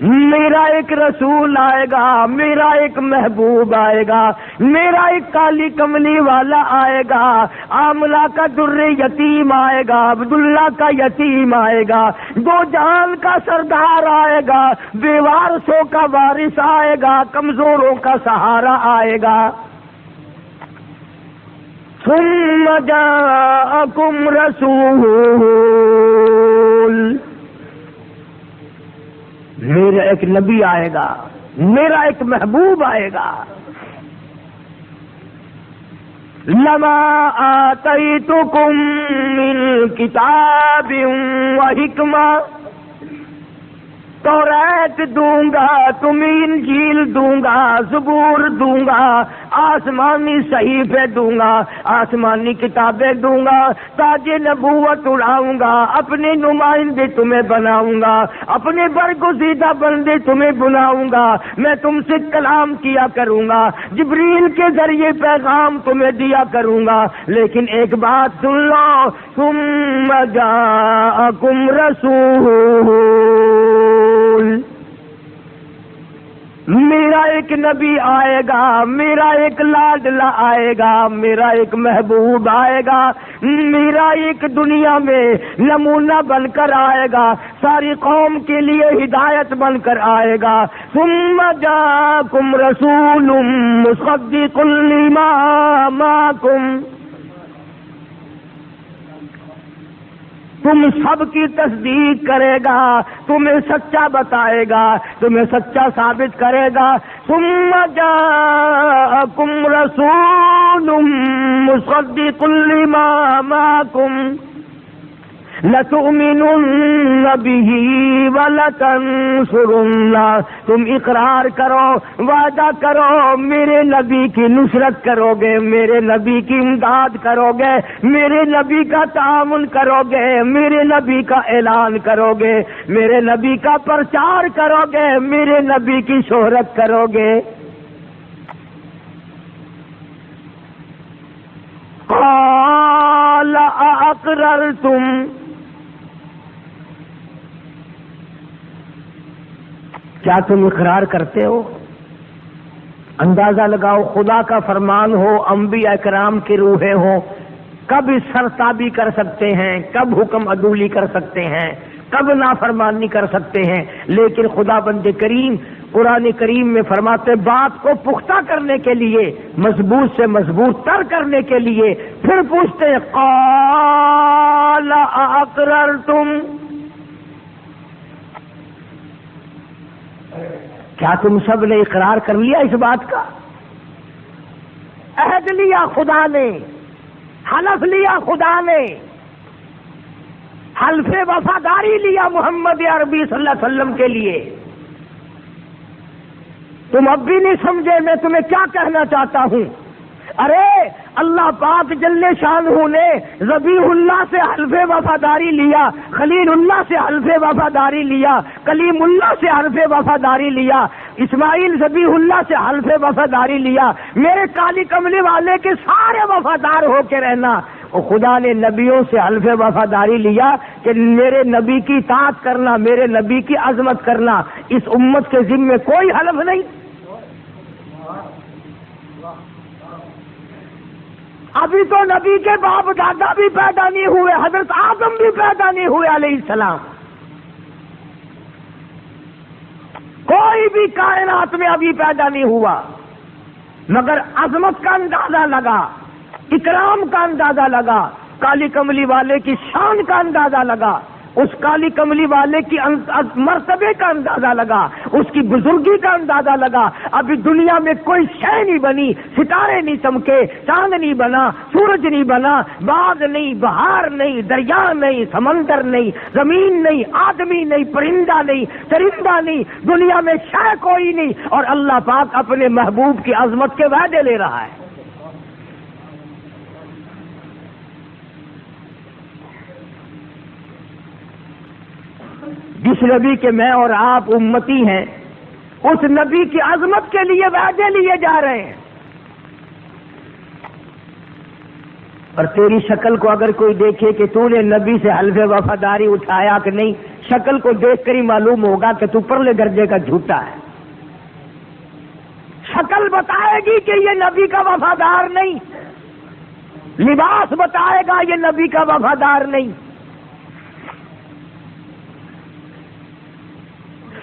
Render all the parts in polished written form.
میرا ایک رسول آئے گا، میرا ایک محبوب آئے گا، میرا ایک کالی کملی والا آئے گا، آملہ کا در یتیم آئے گا، عبداللہ کا یتیم آئے گا، دو جہان کا سردار آئے گا، بے وارثوں کا وارث آئے گا، کمزوروں کا سہارا آئے گا۔ ثم جاءکم رسول، میرا ایک نبی آئے گا، میرا ایک محبوب آئے گا۔ لما آتیتکم من کتاب و حکمہ، توریت دوں گا، تمہیں انجیل دوں گا، زبور دوں گا، آسمانی صحیفے دوں گا، آسمانی کتابیں دوں گا، تاج نبوت اڑاؤں گا، اپنے نمائندے تمہیں بناؤں گا، اپنے برگزیدہ بندے تمہیں بناؤں گا، میں تم سے کلام کیا کروں گا، جبریل کے ذریعے پیغام تمہیں دیا کروں گا، لیکن ایک بات سن لو، ثم جاءکم رسول، میرا ایک نبی آئے گا، میرا ایک لاڈلا آئے گا، میرا ایک محبوب آئے گا، میرا ایک دنیا میں نمونہ بن کر آئے گا، ساری قوم کے لیے ہدایت بن کر آئے گا۔ ثم جاءکم رسول مصدق لما معکم، تم سب کی تصدیق کرے گا، تمہیں سچا بتائے گا، تمہیں سچا ثابت کرے گا۔ ثم جاءکم رسول مصدق لما معکم لتؤمنن به ولتنصرنہ، تم اقرار کرو، وعدہ کرو، میرے نبی کی نصرت کرو گے، میرے نبی کی امداد کرو گے، میرے نبی کا تعاون کرو گے، میرے نبی کا اعلان کرو گے، میرے نبی کا پرچار کرو گے، میرے نبی کی شہرت کرو گے۔ قال اقررتم، کیا تم اقرار کرتے ہو؟ اندازہ لگاؤ، خدا کا فرمان ہو، انبیاء کرام کی روحیں ہوں، کب سرتابی کر سکتے ہیں، کب حکم عدولی کر سکتے ہیں، کب نافرمانی کر سکتے ہیں، لیکن خدا بند کریم قرآن کریم میں فرماتے بات کو پختہ کرنے کے لیے، مضبوط سے مضبوط تر کرنے کے لیے پھر پوچھتے قال اقررتم، کیا تم سب نے اقرار کر لیا اس بات کا؟ عہد لیا خدا نے، حلف لیا خدا نے، حلف وفاداری لیا محمد عربی صلی اللہ علیہ وسلم کے لیے۔ تم اب بھی نہیں سمجھے میں تمہیں کیا کہنا چاہتا ہوں؟ ارے اللہ پاک جل شانہ نے ذبیح اللہ سے حلف وفاداری لیا، خلیل اللہ سے حلف وفاداری لیا، کلیم اللہ سے حلف وفاداری لیا، اسماعیل ذبیح اللہ سے حلف وفاداری لیا، میرے کالی کملی والے کے سارے وفادار ہو کے رہنا۔ اور خدا نے نبیوں سے حلف وفاداری لیا کہ میرے نبی کی اطاعت کرنا، میرے نبی کی عظمت کرنا، اس امت کے ذمے کوئی حلف نہیں۔ ابھی تو نبی کے باپ دادا بھی پیدا نہیں ہوئے، حضرت آدم بھی پیدا نہیں ہوئے علیہ السلام، کوئی بھی کائنات میں ابھی پیدا نہیں ہوا، مگر عظمت کا اندازہ لگا، اکرام کا اندازہ لگا، کالی کملی والے کی شان کا اندازہ لگا، اس کالی کملی والے کی مرتبے کا اندازہ لگا، اس کی بزرگی کا اندازہ لگا۔ ابھی دنیا میں کوئی شے نہیں بنی، ستارے نہیں چمکے، چاند نہیں بنا، سورج نہیں بنا، باغ نہیں، بہار نہیں، دریا نہیں، سمندر نہیں، زمین نہیں، آدمی نہیں، پرندہ نہیں، چرندہ نہیں، دنیا میں شے کوئی نہیں، اور اللہ پاک اپنے محبوب کی عظمت کے وعدے لے رہا ہے۔ جس نبی کے میں اور آپ امتی ہیں، اس نبی کی عظمت کے لیے وعدے لیے جا رہے ہیں۔ اور تیری شکل کو اگر کوئی دیکھے کہ تو نے نبی سے حلف وفاداری اٹھایا کہ نہیں، شکل کو دیکھ کر ہی معلوم ہوگا کہ تو پرلے درجے کا جھوٹا ہے. شکل بتائے گی کہ یہ نبی کا وفادار نہیں، لباس بتائے گا یہ نبی کا وفادار نہیں.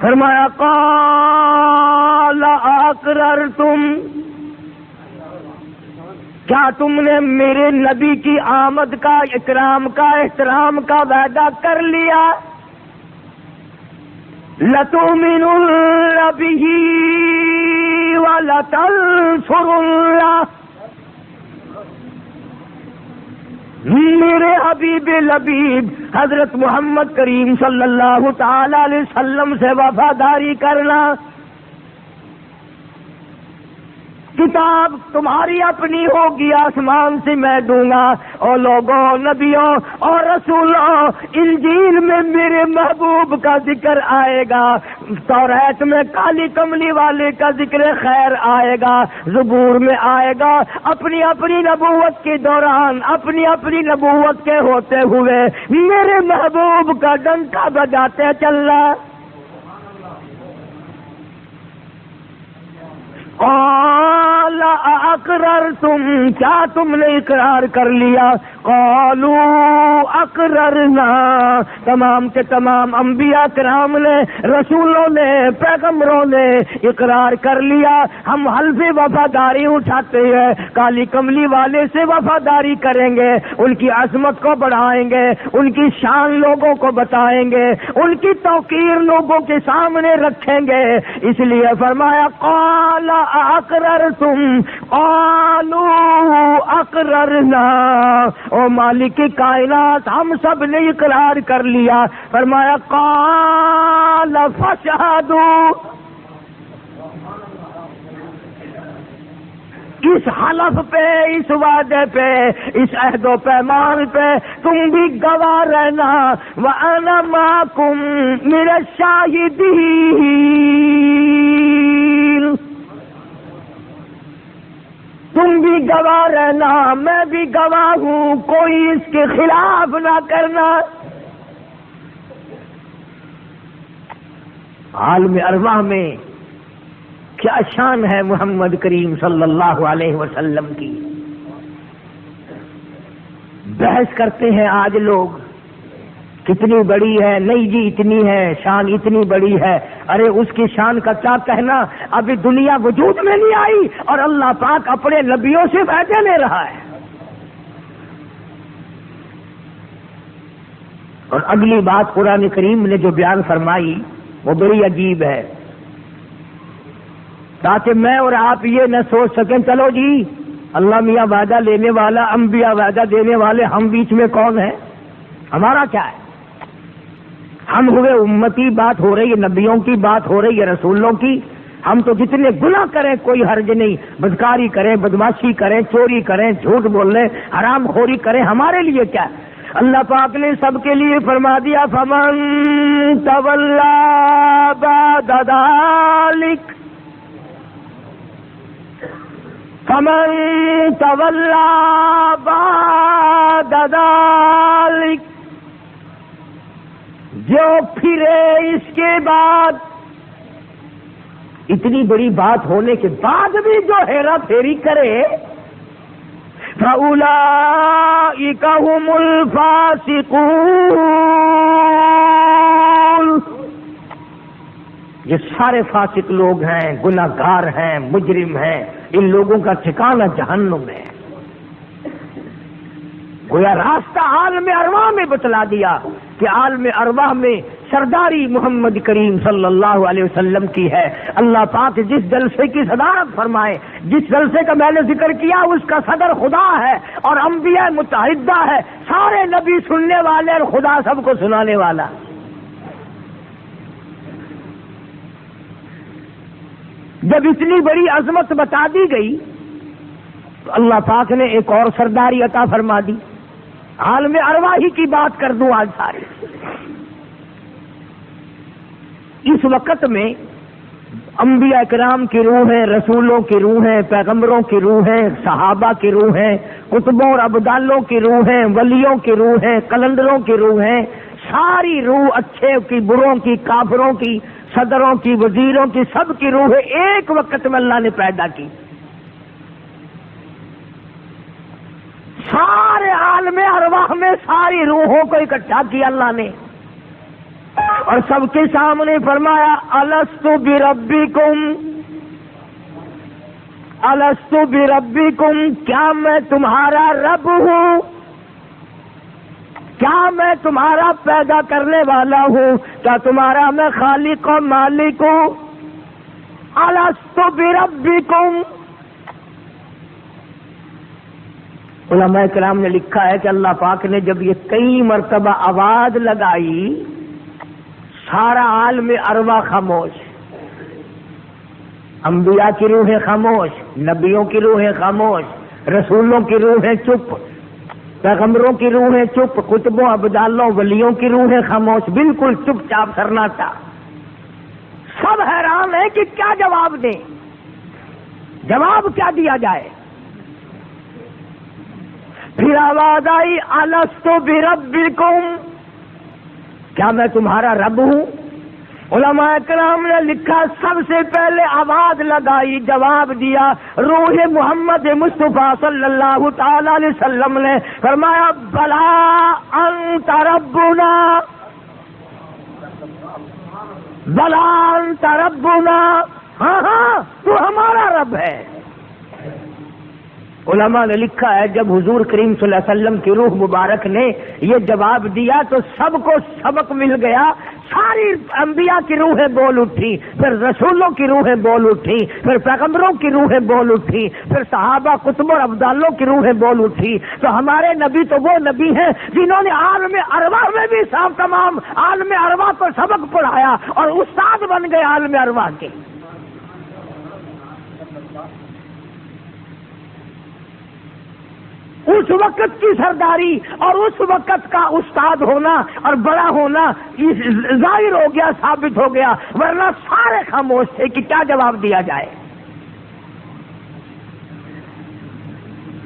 فرمایا قال اقررتم، کیا تم نے میرے نبی کی آمد کا، اکرام کا، احترام کا وعدہ کر لیا؟ لَتُؤْمِنُنَّ بِهِ وَلَتَنصُرُنَّهُ، میرے حبیب لبیب حضرت محمد کریم صلی اللہ تعالی علیہ وسلم سے وفاداری کرنا. کتاب تمہاری اپنی ہوگی، آسمان سے میں دوں گا. اور لوگوں، نبیوں اور رسولوں، انجیل میں میرے محبوب کا ذکر آئے گا، توریت میں کالی کملی والے کا ذکر خیر آئے گا، زبور میں آئے گا. اپنی اپنی نبوت کے دوران، اپنی اپنی نبوت کے ہوتے ہوئے میرے محبوب کا ڈنکا بجاتے چلنا. قال اقررتم، کیا تم نے اقرار کر لیا؟ قالوا اقررنا، تمام کے تمام انبیاء کرام نے، رسولوں نے، پیغمبروں نے اقرار کر لیا. ہم حلف وفاداری اٹھاتے ہیں، کالی کملی والے سے وفاداری کریں گے، ان کی عظمت کو بڑھائیں گے، ان کی شان لوگوں کو بتائیں گے، ان کی توقیر لوگوں کے سامنے رکھیں گے. اس لیے فرمایا قال اقررتم قالوا اقررنا، او مالک کائنات ہم سب نے اقرار کر لیا. فرمایا قال فاشهدوا، اس حلف پہ، اس وعدے پہ، اس عہد و پیمان پہ تم بھی گواہ رہنا. وَأَنَا مَعَكُمْ مِنَ الشَّاهِدِينَ، تم بھی گواہ رہنا، میں بھی گواہ ہوں، کوئی اس کے خلاف نہ کرنا. عالم ارواح میں کیا شان ہے محمد کریم صلی اللہ علیہ وسلم کی. بحث کرتے ہیں آج لوگ، کتنی بڑی ہے، نہیں جی اتنی ہے، شان اتنی بڑی ہے. ارے اس کی شان کا کیا کہنا، ابھی دنیا وجود میں نہیں آئی اور اللہ پاک اپنے نبیوں سے وعدے لے رہا ہے. اور اگلی بات قرآن کریم نے جو بیان فرمائی وہ بڑی عجیب ہے، تاکہ میں اور آپ یہ نہ سوچ سکیں چلو جی اللہ میاں وعدہ لینے والا، انبیاء وعدہ دینے والے، ہم بیچ میں کون ہیں، ہمارا کیا ہے. ہم ہوئے امتی، بات ہو رہی ہے نبیوں کی، بات ہو رہی ہے رسولوں کی. ہم تو جتنے گناہ کریں کوئی حرج نہیں، بدکاری کریں، بدماشی کریں، چوری کریں، جھوٹ بول لیں، حرام خوری کریں، ہمارے لیے کیا ہے. اللہ پاک نے سب کے لیے فرما دیا فمن تولا بعد ذلک، فمن تولا بعد ذلک، جو پھرے اس کے بعد، اتنی بڑی بات ہونے کے بعد بھی جو ہیرا پھیری کرے، فَأُولَئِكَ هُمُ الْفَاسِقُونَ، یہ سارے فاسق لوگ ہیں، گناہگار ہیں، مجرم ہیں. ان لوگوں کا ٹھکانہ جہنم ہے. گویا راستہ عالم ارواح میں بتلا دیا کہ عالم ارواح میں سرداری محمد کریم صلی اللہ علیہ وسلم کی ہے. اللہ پاک جس جلسے کی صدارت فرمائے، جس جلسے کا میں نے ذکر کیا اس کا صدر خدا ہے اور انبیاء متحدہ ہے، سارے نبی سننے والے اور خدا سب کو سنانے والا. جب اتنی بڑی عظمت بتا دی گئی تو اللہ پاک نے ایک اور سرداری عطا فرما دی. عالم ارواح ہی کی بات کر دوں آج سارے. اس وقت میں انبیاء کرام کی روحیں، رسولوں کی روحیں، پیغمبروں کی روحیں، صحابہ کی روحیں، قطبوں اور ابدالوں کی روحیں، ولیوں کی روحیں، قلندروں کی روحیں، ساری روح اچھے کی، بروں کی، کافروں کی، صدروں کی، وزیروں کی، سب کی روح ایک وقت میں اللہ نے پیدا کی. سارے عالم ارواح میں ساری روحوں کو اکٹھا کیا اللہ نے، اور سب کے سامنے فرمایا الست بربکم، الست بربکم، کیا میں تمہارا رب ہوں؟ کیا میں تمہارا پیدا کرنے والا ہوں؟ کیا تمہارا میں خالق و مالک ہوں؟ الست بربکم. علماء کرام نے لکھا ہے کہ اللہ پاک نے جب یہ کئی مرتبہ آواز لگائی، سارا عالم ارواح خاموش، انبیاء کی روحیں خاموش، نبیوں کی روحیں خاموش، رسولوں کی روحیں چپ، پیغمبروں کی روحیں چپ، کتبوں، ابدالوں، ولیوں کی روحیں خاموش، بالکل چپ چاپ کرنا تھا. سب حیران ہیں کہ کیا جواب دیں، جواب کیا دیا جائے. پھر آواز آئی الست بربکم، کیا میں تمہارا رب ہوں؟ علماء کرام نے لکھا سب سے پہلے آواز لگائی، جواب دیا روح محمد مصطفیٰ صلی اللہ تعالی علیہ وسلم نے، فرمایا بلا انت ربنا، بلا انت ربنا، ہاں ہاں تو ہمارا رب ہے. علماء نے لکھا ہے جب حضور کریم صلی اللہ علیہ وسلم کی روح مبارک نے یہ جواب دیا تو سب کو سبق مل گیا. ساری انبیاء کی روحیں بول اٹھی، پھر رسولوں کی روحیں بول اٹھی، پھر پیغمبروں کی روحیں بول اٹھی، پھر صحابہ، کتب اور ابدالوں کی روحیں بول اٹھی. تو ہمارے نبی تو وہ نبی ہیں جنہوں نے عالم ارواح میں بھی صاحب تمام عالم ارواح کو سبق پڑھایا اور استاد بن گئے عالم ارواح کے. اس وقت کی سرداری اور اس وقت کا استاد ہونا اور بڑا ہونا ظاہر ہو گیا، ثابت ہو گیا، ورنہ سارے خاموش تھے کہ کیا جواب دیا جائے.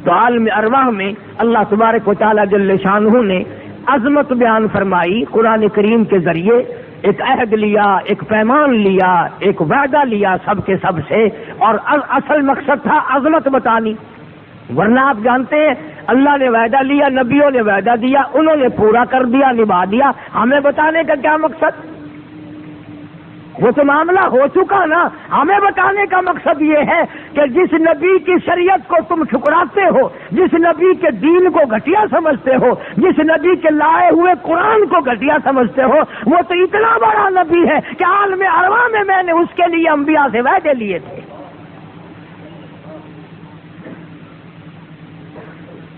تو عالم ارواح میں اللہ تبارک و تعالی جل شانہ نے عظمت بیان فرمائی. قرآن کریم کے ذریعے ایک عہد لیا، ایک پیمان لیا، ایک وعدہ لیا سب کے سب سے، اور اصل مقصد تھا عظمت بتانی. ورنہ آپ جانتے ہیں اللہ نے وعدہ لیا، نبیوں نے وعدہ دیا، انہوں نے پورا کر دیا، نبھا دیا، ہمیں بتانے کا کیا مقصد؟ وہ تو معاملہ ہو چکا نا. ہمیں بتانے کا مقصد یہ ہے کہ جس نبی کی شریعت کو تم ٹھکراتے ہو، جس نبی کے دین کو گھٹیا سمجھتے ہو، جس نبی کے لائے ہوئے قرآن کو گھٹیا سمجھتے ہو، وہ تو اتنا بڑا نبی ہے کہ عالم ارواح میں نے اس کے لیے انبیاء سے وعدے لیے تھے.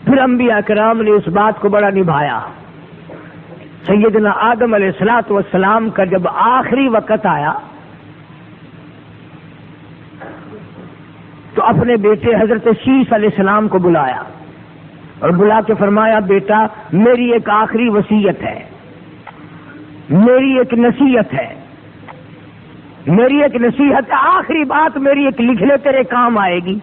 پھر انبیاء کرام نے اس بات کو بڑا نبھایا. سیدنا آدم علیہ الصلوۃ والسلام کا جب آخری وقت آیا تو اپنے بیٹے حضرت شیس علیہ السلام کو بلایا اور بلا کے فرمایا بیٹا میری ایک آخری وصیت ہے، میری ایک نصیحت ہے، میری ایک نصیحت ہے، آخری بات میری ایک لکھ لے تیرے کام آئے گی.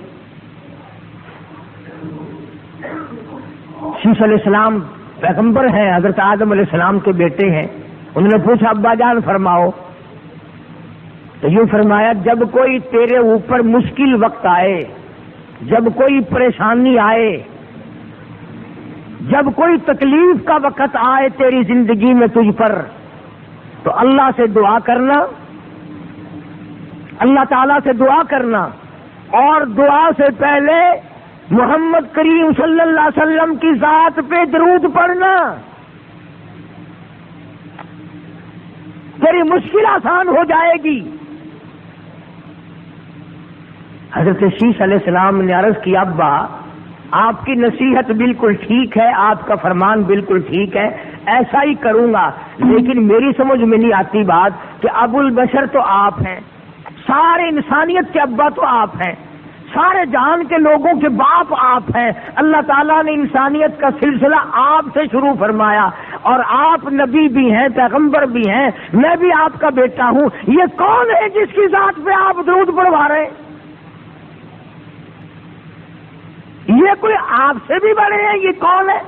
شیس علیہ السلام پیغمبر ہیں، حضرت آدم علیہ السلام کے بیٹے ہیں. انہوں نے پوچھا ابا جان فرماؤ. تو یوں فرمایا جب کوئی تیرے اوپر مشکل وقت آئے، جب کوئی پریشانی آئے، جب کوئی تکلیف کا وقت آئے تیری زندگی میں تجھ پر، تو اللہ سے دعا کرنا، اللہ تعالیٰ سے دعا کرنا، اور دعا سے پہلے محمد کریم صلی اللہ علیہ وسلم کی ذات پہ درود پڑھنا. تیری مشکل آسان ہو جائے گی. حضرت شیس علیہ السلام نے عرض کیا ابا آپ کی نصیحت بالکل ٹھیک ہے، آپ کا فرمان بالکل ٹھیک ہے، ایسا ہی کروں گا، لیکن میری سمجھ میں نہیں آتی بات کہ ابو البشر تو آپ ہیں، سارے انسانیت کے ابا تو آپ ہیں، سارے جہان کے لوگوں کے باپ آپ ہیں. اللہ تعالیٰ نے انسانیت کا سلسلہ آپ سے شروع فرمایا، اور آپ نبی بھی ہیں، پیغمبر بھی ہیں، میں بھی آپ کا بیٹا ہوں. یہ کون ہے جس کی ذات پہ آپ درود پڑھوا رہے ہیں؟ یہ کوئی آپ سے بھی بڑے ہیں؟ یہ کون ہے؟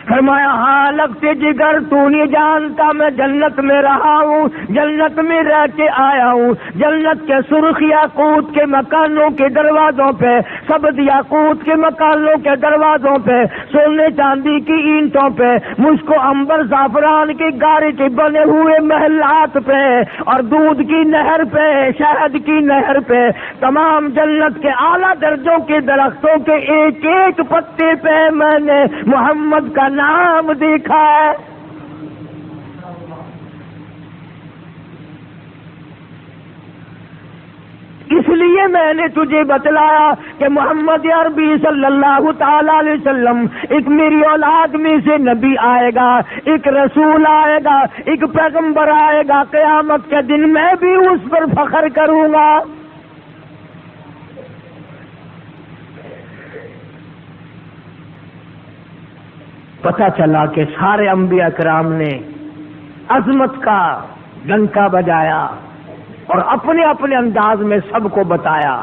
فرمایا ہاں لگتے جگر تو نہیں جانتا میں جنت میں رہا ہوں، جنت میں رہ کے آیا ہوں، جنت کے سرخ یاقوت کے مکانوں کے دروازوں پہ، سبز یاقوت کے مکانوں کے دروازوں پہ، سونے چاندی کی اینٹوں پہ، مجھ کو عنبر زعفران کی گارے کے بنے ہوئے محلات پہ اور دودھ کی نہر پہ، شہد کی نہر پہ، تمام جنت کے اعلیٰ درجوں کے درختوں کے ایک ایک پتے پہ میں نے محمد کا نام دیکھا ہے۔ اس لیے میں نے تجھے بتلایا کہ محمد عربی صلی اللہ تعالی علیہ وسلم ایک میری اولاد میں سے نبی آئے گا، ایک رسول آئے گا، ایک پیغمبر آئے گا، قیامت کے دن میں بھی اس پر فخر کروں گا۔ پتہ چلا کہ سارے انبیاء کرام نے عظمت کا ڈنکا بجایا اور اپنے اپنے انداز میں سب کو بتایا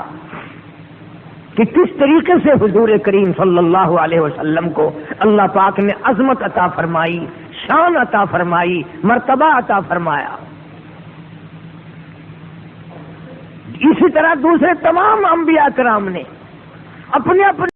کہ کس طریقے سے حضور کریم صلی اللہ علیہ وسلم کو اللہ پاک نے عظمت عطا فرمائی، شان عطا فرمائی، مرتبہ عطا فرمایا۔ اسی طرح دوسرے تمام انبیاء کرام نے اپنے اپنے